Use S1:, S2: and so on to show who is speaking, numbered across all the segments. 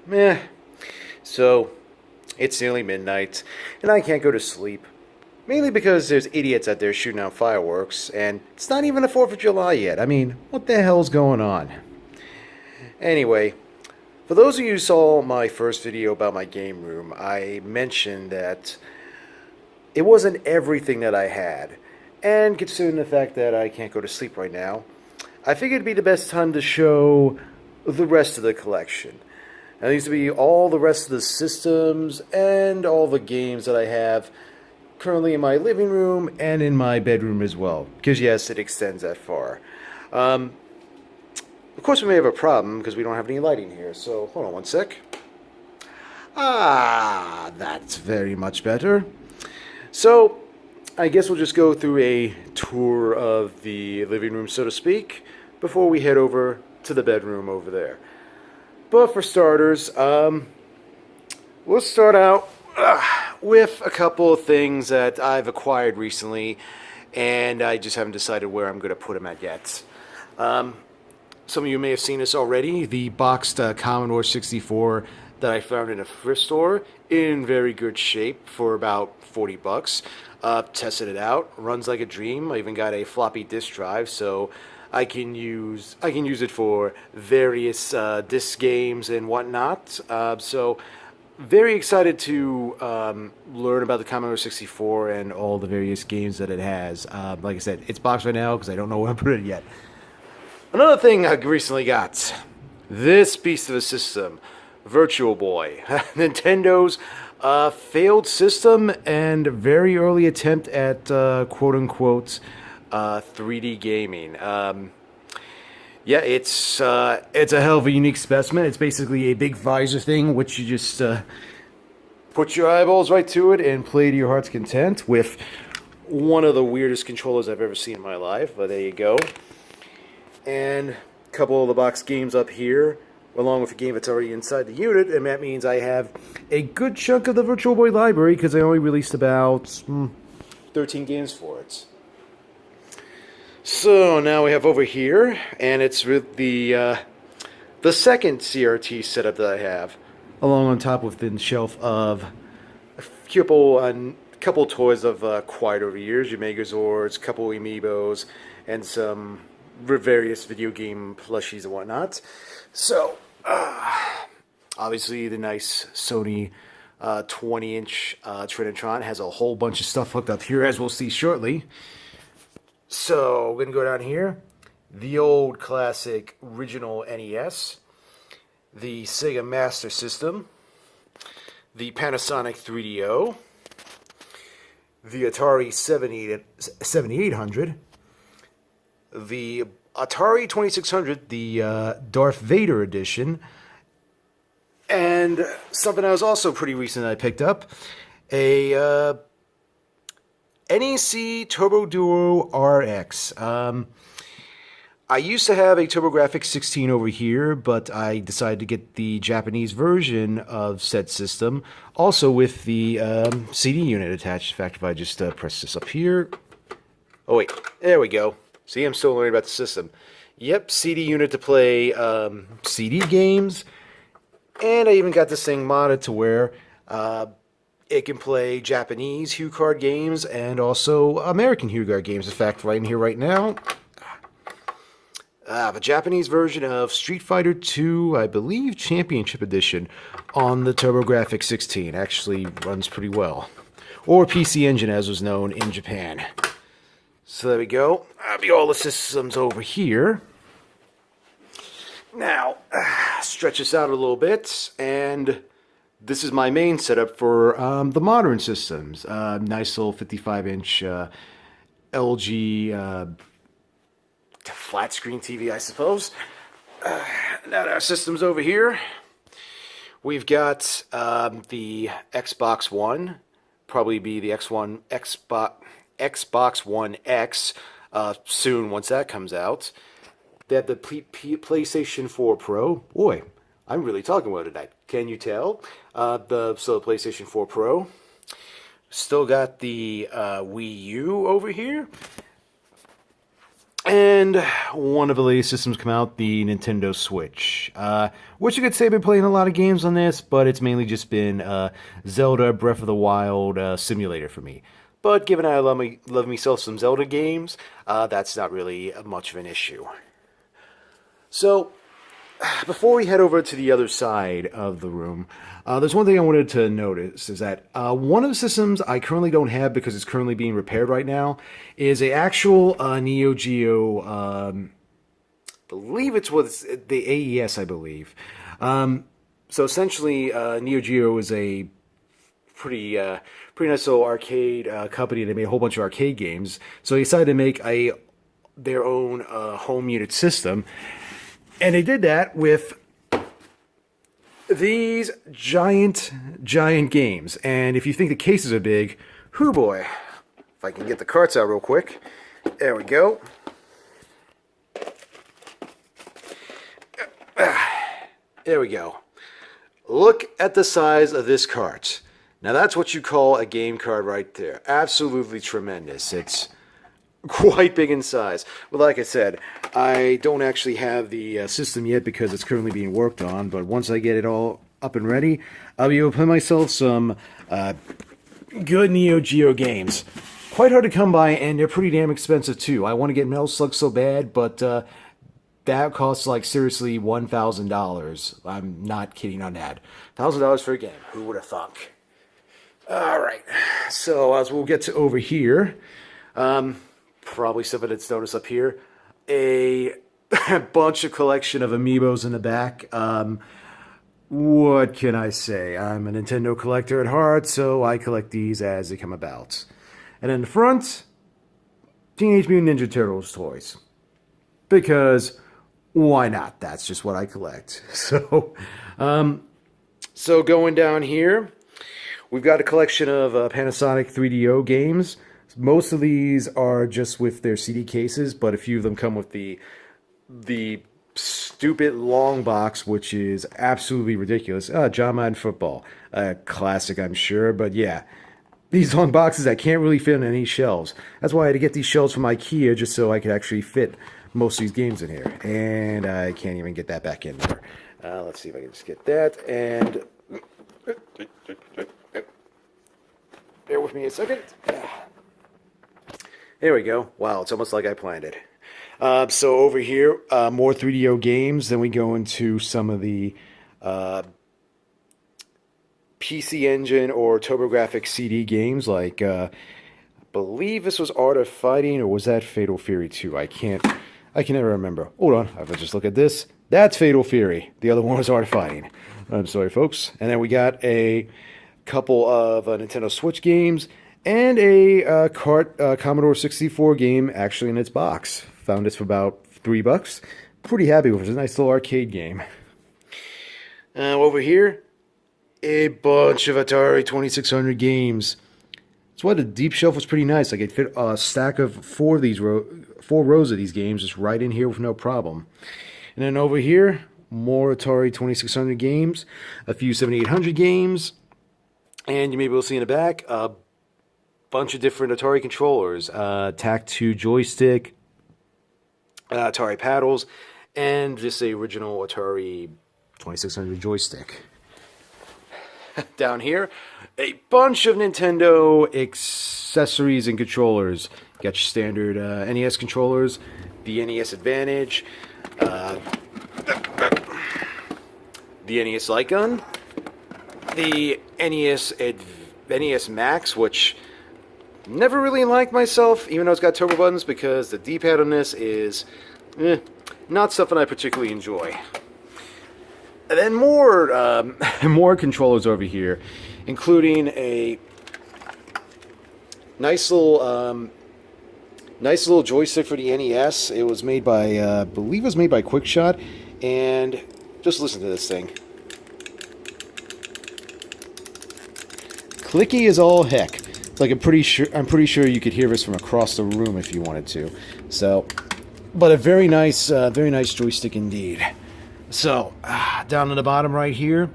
S1: Meh. So, it's nearly midnight, and I can't go to sleep. Mainly because there's idiots out there shooting out fireworks, and it's not even the 4th of July yet. I mean, what the hell's going on? Anyway, for those of you who saw my first video about my game room, I mentioned that it wasn't everything that I had. And considering the fact that I can't go to sleep right now, I figured it'd be the best time to show the rest of the collection. That needs to be all the rest of the systems and all the games that I have currently in my living room and in my bedroom as well. Because yes, it extends that far. Of course, we may have a problem because we don't have any lighting here. So hold on one sec. Ah, that's very much better. So I guess we'll just go through a tour of the living room, so to speak, before we head over to the bedroom over there. But for starters, we'll start out with a couple of things that I've acquired recently, and I just haven't decided where I'm going to put them at yet. Some of you may have seen this already, the boxed Commodore 64 that I found in a thrift store in very good shape for about 40 bucks. Tested it out, runs like a dream. I even got a floppy disk drive, so I can use it for various disc games and whatnot. So very excited to learn about the Commodore 64 and all the various games that it has. Like I said, it's boxed right now because I don't know where to put it yet. Another thing I recently got, this beast of a system, Virtual Boy, Nintendo's failed system and very early attempt at quote-unquote 3D gaming. Yeah, it's a hell of a unique specimen. It's basically a big visor thing, which you just put your eyeballs right to it and play to your heart's content with one of the weirdest controllers I've ever seen in my life. But there you go. And a couple of the box games up here, along with a game that's already inside the unit, and that means I have a good chunk of the Virtual Boy library because I only released about 13 games for it. So now we have over here, and it's with the second CRT setup that I have, along on top with the shelf of a couple toys I've acquired over the years, your Megazords, couple Amiibos, and some various video game plushies and whatnot. So, obviously the nice Sony 20-inch Trinitron has a whole bunch of stuff hooked up here, as we'll see shortly. So, we're going to go down here. The old classic original NES, the Sega Master System, the Panasonic 3DO, the Atari 7800, the Atari 2600, the Darth Vader edition, and something that was also pretty recent that I picked up, a NEC Turbo Duo RX. I used to have a TurboGrafx 16 over here, but I decided to get the Japanese version of said system, also with the CD unit attached. In fact, if I just press this up here... Oh wait, there we go. See, I'm still learning about the system. Yep, CD unit to play CD games. And I even got this thing modded to where it can play Japanese HuCard games and also American HuCard games. In fact, right in here right now, the Japanese version of Street Fighter 2, I believe, Championship Edition on the TurboGrafx 16. Actually runs pretty well. Or PC Engine, as was known in Japan. So there we go. That'll be all the systems over here. Now, stretch this out a little bit, and this is my main setup for the modern systems. Nice little 55-inch LG flat screen TV, I suppose. Now our systems over here. We've got the Xbox One, probably be the Xbox One X soon once that comes out. They have the PlayStation 4 Pro. Boy, I'm really talking about it tonight. Can you tell? The PlayStation 4 Pro. Still got the Wii U over here. And one of the latest systems come out, the Nintendo Switch. Which you could say I've been playing a lot of games on this, but it's mainly just been Zelda Breath of the Wild simulator for me. But given I love myself some Zelda games, that's not really much of an issue. So, before we head over to the other side of the room, there's one thing I wanted to notice is that one of the systems I currently don't have because it's currently being repaired right now is a actual Neo Geo. Believe it's what the AES, I believe. So essentially, Neo Geo is a pretty nice little arcade company. They made a whole bunch of arcade games. So they decided to make their own home unit system. And they did that with these giant games. And if you think the cases are big, hoo boy. If I can get the carts out real quick. There we go. There we go. Look at the size of this cart. Now that's what you call a game card right there. Absolutely tremendous. It's quite big in size. But like I said, I don't actually have the system yet because it's currently being worked on. But once I get it all up and ready, I'll be able to play myself some good Neo Geo games. Quite hard to come by, and they're pretty damn expensive too. I want to get Metal Slug so bad, but that costs like seriously $1,000. I'm not kidding on that. $1,000 for a game. Who would have thunk? All right. So as we'll get to over here. Probably something that's noticed up here. A bunch of collection of amiibos in the back. What can I say? I'm a Nintendo collector at heart, so I collect these as they come about. And in the front, Teenage Mutant Ninja Turtles toys. Because why not? That's just what I collect. So going down here, we've got a collection of Panasonic 3DO games. Most of these are just with their CD cases, but a few of them come with the stupid long box, which is absolutely ridiculous. John Madden Football, classic, I'm sure, but yeah, these long boxes that can't really fit on any shelves. That's why I had to get these shelves from IKEA just so I could actually fit most of these games in here, and I can't even get that back in there. Let's see if I can just get that, and bear with me a second. There we go. Wow, it's almost like I planned it. So over here, more 3DO games. Then we go into some of the PC Engine or TurboGrafx CD games, like I believe this was Art of Fighting, or was that Fatal Fury 2? I can never remember. Hold on, I have to just look at this. That's Fatal Fury. The other one was Art of Fighting. I'm sorry, folks. And then we got a couple of Nintendo Switch games. And a Commodore 64 game actually in its box. Found this for about $3. Pretty happy with it. It's a nice little arcade game. Over here, a bunch of Atari 2600 games. That's why the deep shelf was pretty nice. Like it fit a stack of four rows of these games just right in here with no problem. And then over here, more Atari 2600 games, a few 7800 games, and you may be able to see in the back bunch of different Atari controllers, TAC2 joystick, Atari paddles, and just the original Atari 2600 joystick. Down here, a bunch of Nintendo accessories and controllers. Got your standard NES controllers, the NES Advantage, the NES Light Gun, the NES Max, which never really liked myself, even though it's got turbo buttons, because the D-pad on this is not something I particularly enjoy. And then more controllers over here, including a nice little joystick for the NES. It was made by, I believe it was made by QuickShot, and just listen to this thing. Clicky as all heck. Like I'm pretty sure you could hear this from across the room if you wanted to. So, but a very nice joystick indeed. So, down at the bottom right here,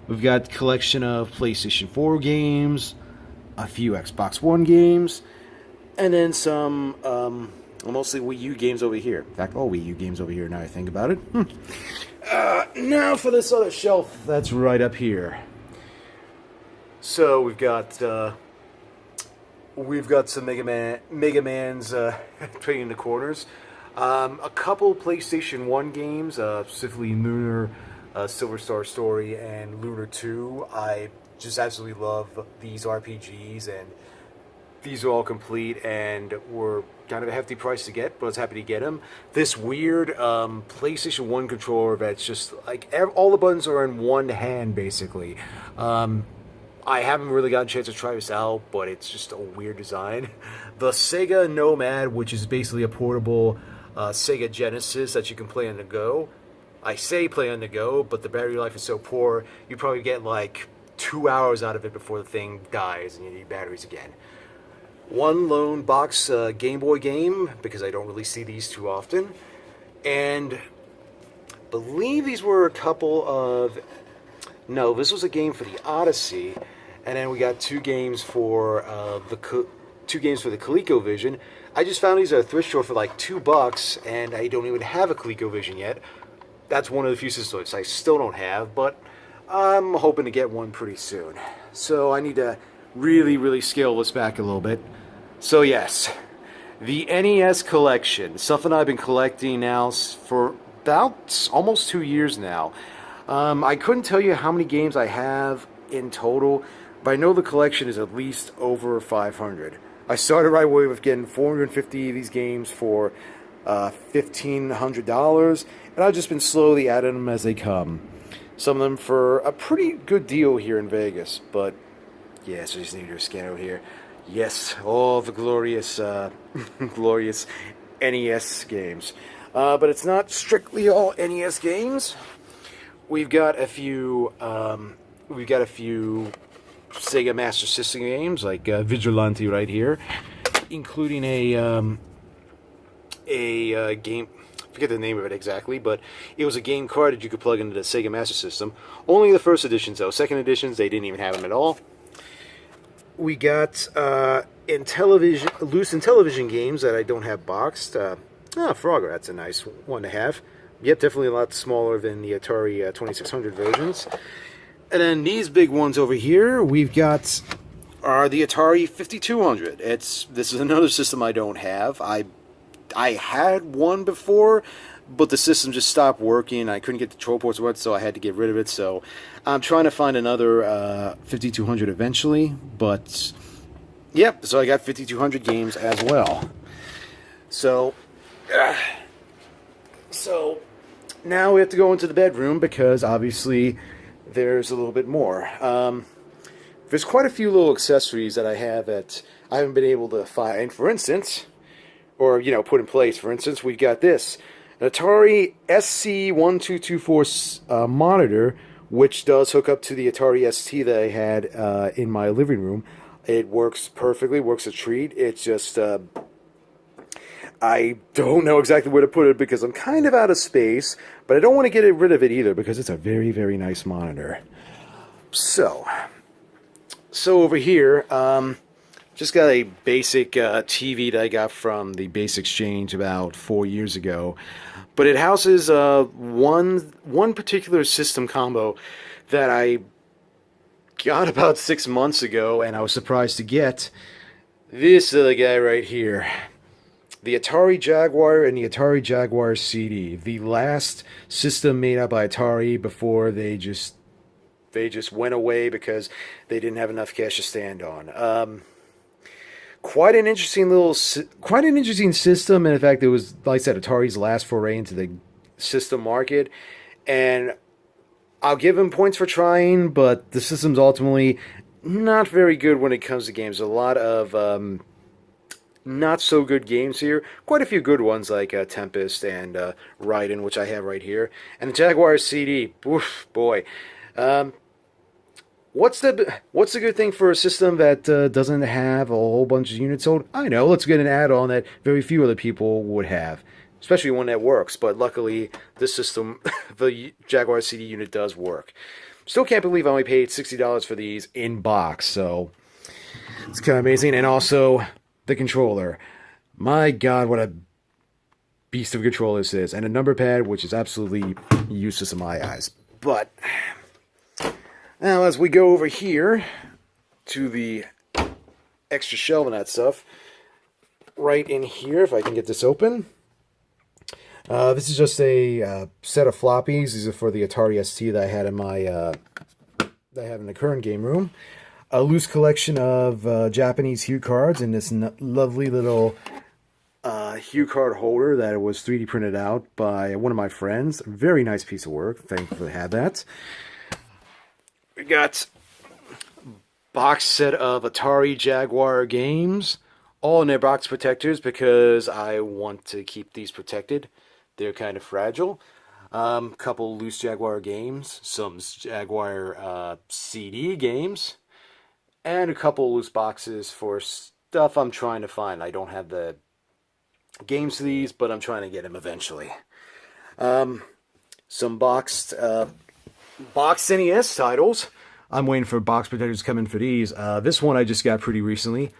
S1: we've got a collection of PlayStation 4 games, a few Xbox One games, and then some Mostly Wii U games over here. In fact, all Wii U games over here now I think about it. Now for this other shelf that's right up here. So we've got some Mega Man's trading in the corners. A couple PlayStation 1 games, specifically Lunar, Silver Star Story, and Lunar 2. I just absolutely love these RPGs, and these are all complete and were kind of a hefty price to get, but I was happy to get them. This weird PlayStation 1 controller that's just like all the buttons are in one hand, basically. I haven't really gotten a chance to try this out, but it's just a weird design. The Sega Nomad, which is basically a portable Sega Genesis that you can play on the go. I say play on the go, but the battery life is so poor, you probably get like 2 hours out of it before the thing dies and you need batteries again. One lone box Game Boy game, because I don't really see these too often. And I believe these were a couple of... No, this was a game for the Odyssey. And then we got two games for the ColecoVision. I just found these at a thrift store for like $2, and I don't even have a ColecoVision yet. That's one of the few systems I still don't have, but I'm hoping to get one pretty soon. So I need to really scale this back a little bit. So yes, the NES collection, something I've been collecting now for about almost 2 years now. I couldn't tell you how many games I have in total, but I know the collection is at least over 500. I started right away with getting 450 of these games for $1,500, and I've just been slowly adding them as they come. Some of them for a pretty good deal here in Vegas, but yeah, so I just need to scan out here. Yes, all the glorious, glorious NES games. But it's not strictly all NES games. We've got a few Sega Master System games like Vigilante right here, including a game. I forget the name of it exactly, but it was a game card that you could plug into the Sega Master System. Only the first editions, though. Second editions, they didn't even have them at all. We got loose Intellivision games that I don't have boxed. Frogger, that's a nice one to have. Yep, definitely a lot smaller than the Atari 2600 versions. And then these big ones over here, we've got are the Atari 5200. This is another system I don't have. I had one before, but the system just stopped working. I couldn't get the control ports working, so I had to get rid of it. So I'm trying to find another 5200 eventually. But yep, so I got 5200 games as well. So now we have to go into the bedroom because obviously there's a little bit more. There's quite a few little accessories that I have that I haven't been able to find. For instance, or put in place. For instance, we've got this an Atari SC1224 monitor, which does hook up to the Atari ST that I had in my living room. It works perfectly, works a treat. It's just I don't know exactly where to put it because I'm kind of out of space, but I don't want to get rid of it either because it's a very nice monitor. So over here, just got a basic TV that I got from the Base Exchange about 4 years ago, but it houses one particular system combo that I got about 6 months ago, and I was surprised to get. This is the guy right here. The Atari Jaguar and the Atari Jaguar CD, the last system made up by Atari before they just went away because they didn't have enough cash to stand on. Quite an interesting system, and in fact, it was, like I said, Atari's last foray into the system market, and I'll give him points for trying, but the system's ultimately not very good when it comes to games. A lot of not so good games here. Quite a few good ones like Tempest and Raiden, which I have right here. And the Jaguar CD, oof, boy. What's the good thing for a system that doesn't have a whole bunch of units sold? I know, let's get an add-on that very few other people would have. Especially one that works, but luckily this system, the Jaguar CD unit does work. Still can't believe I only paid $60 for these in box, so it's kind of amazing. And also the controller. My God, what a beast of a controller this is, and a number pad, which is absolutely useless in my eyes. But now, as we go over here to the extra shelf and that stuff, right in here, if I can get this open, this is just a set of floppies. These are for the Atari ST that I had in my that I have in the current game room. A loose collection of Japanese hue cards in this lovely little hue card holder that was 3D printed out by one of my friends. A very nice piece of work. Thankful to have that. We got a box set of Atari Jaguar games, all in their box protectors because I want to keep these protected. They're kind of fragile. Couple loose Jaguar games, some Jaguar CD games, and a couple loose boxes for stuff I'm trying to find. I don't have the games for these, but I'm trying to get them eventually. Some boxed NES titles. I'm waiting for box protectors to come in for these. This one I just got pretty recently.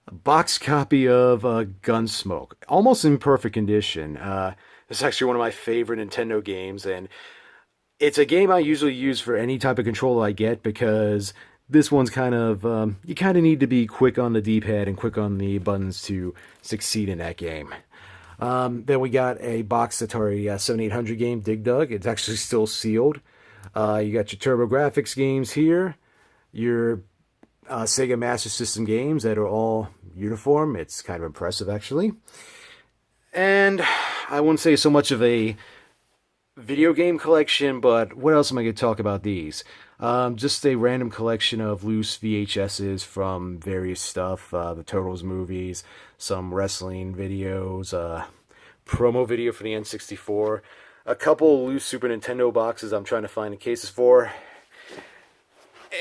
S1: A box copy of Gunsmoke. Almost in perfect condition. It's actually one of my favorite Nintendo games, and it's a game I usually use for any type of controller I get because this one's kind of, you kind of need to be quick on the D-pad and quick on the buttons to succeed in that game. Then we got a box Atari 7800 game, Dig Dug. It's actually still sealed. You got your TurboGrafx games here, your Sega Master System games that are all uniform. It's kind of impressive, actually. And I wouldn't say so much of a video game collection, but what else am I going to talk about these? Just a random collection of loose VHSs from various stuff, the Turtles movies, some wrestling videos, promo video for the N64, a couple loose Super Nintendo boxes I'm trying to find the cases for,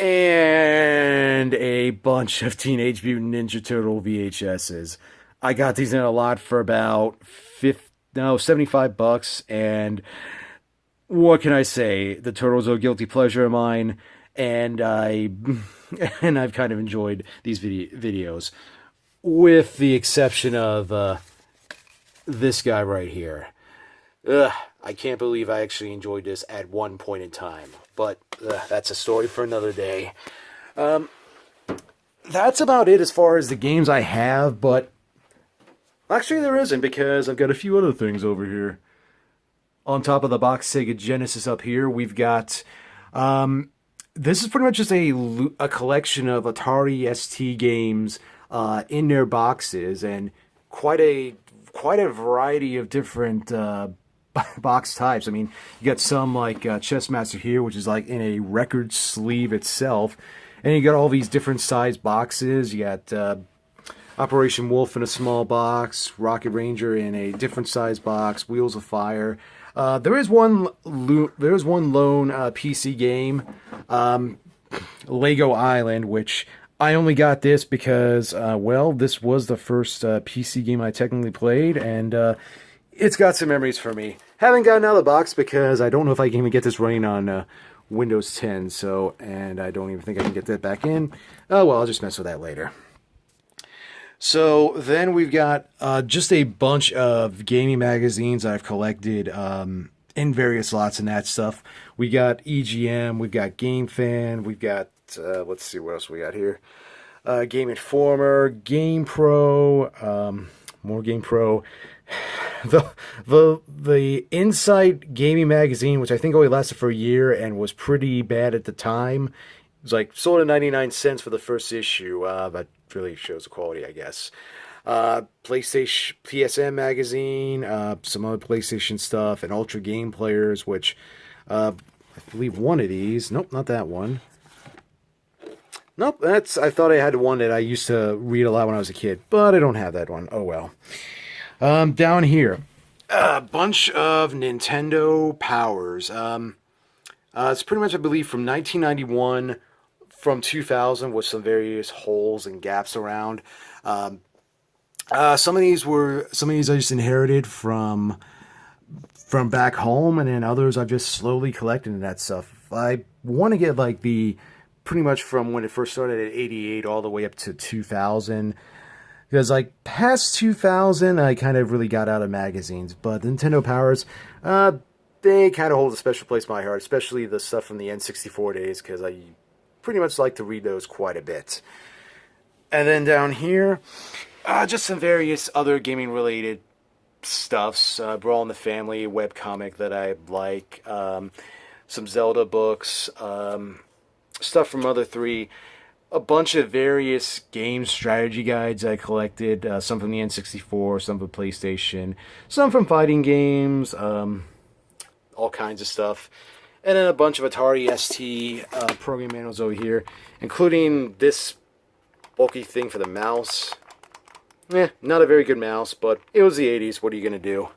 S1: and a bunch of Teenage Mutant Ninja Turtle VHSs. I got these in a lot for about $75, and what can I say? The Turtles are a guilty pleasure of mine, and I've kind of enjoyed these videos, with the exception of this guy right here. I can't believe I actually enjoyed this at one point in time, but that's a story for another day. That's about it as far as the games I have, but actually there isn't, because I've got a few other things over here. On top of the box Sega Genesis up here, we've got, this is pretty much just a collection of Atari ST games in their boxes, and quite a variety of different box types. I mean, you got some like Chess Master here, which is like in a record sleeve itself, and you got all these different size boxes. You got Operation Wolf in a small box, Rocket Ranger in a different size box, Wheels of Fire. There is one lone PC game, Lego Island, which I only got this because, well, this was the first PC game I technically played, and it's got some memories for me. Haven't gotten out of the box because I don't know if I can even get this running on Windows 10, and I don't even think I can get that back in. Oh, well, I'll just mess with that later. So then we've got just a bunch of gaming magazines I've collected in various lots and that stuff. We got EGM, we've got Game Fan, we've got, let's see what else we got here. Game Informer, Game Pro, more Game Pro. The Insight Gaming Magazine, which I think only lasted for a year and was pretty bad at the time. It was like sold at 99 cents for the first issue. That really shows the quality, I guess. PlayStation PSN Magazine, some other PlayStation stuff, and Ultra Game Players, which I believe one of these. Nope, not that one. Nope, I thought I had one that I used to read a lot when I was a kid, but I don't have that one. Oh well. Down here, a bunch of Nintendo Powers. It's pretty much, I believe, from 1991, from 2000, with some various holes and gaps around. Some of these I just inherited from back home, and then others I've just slowly collected and that stuff. I want to get like pretty much from when it first started at 88 all the way up to 2000. Because like past 2000, I kind of really got out of magazines, but the Nintendo Powers, they kind of hold a special place in my heart, especially the stuff from the N64 days, because I pretty much like to read those quite a bit. And then down here, just some various other gaming related stuffs. Brawl in the Family webcomic that I like, some Zelda books, stuff from Mother 3, a bunch of various game strategy guides I collected, some from the N64, some from PlayStation, some from fighting games, all kinds of stuff. And then a bunch of Atari ST program manuals over here, including this bulky thing for the mouse. Not a very good mouse, but it was the 80s. What are you going to do?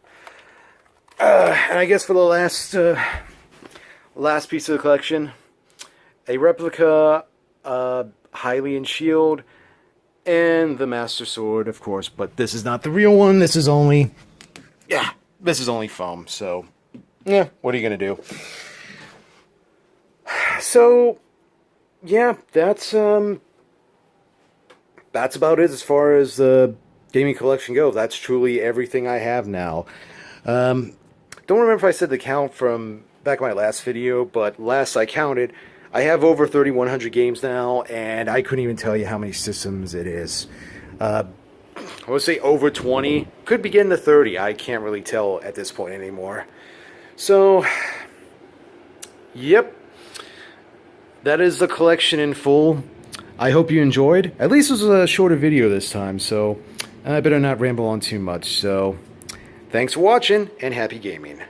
S1: And I guess for the last piece of the collection, a replica Hylian shield and the Master Sword, of course. But this is not the real one. This is only foam. So, what are you going to do? So, yeah, that's about it as far as the gaming collection goes. That's truly everything I have now. Don't remember if I said the count from back in my last video, but last I counted, I have over 3,100 games now, and I couldn't even tell you how many systems it is. I would say over 20. Could be getting to 30. I can't really tell at this point anymore. So, yep. That is the collection in full. I hope you enjoyed. At least it was a shorter video this time, so I better not ramble on too much. So, thanks for watching, and happy gaming.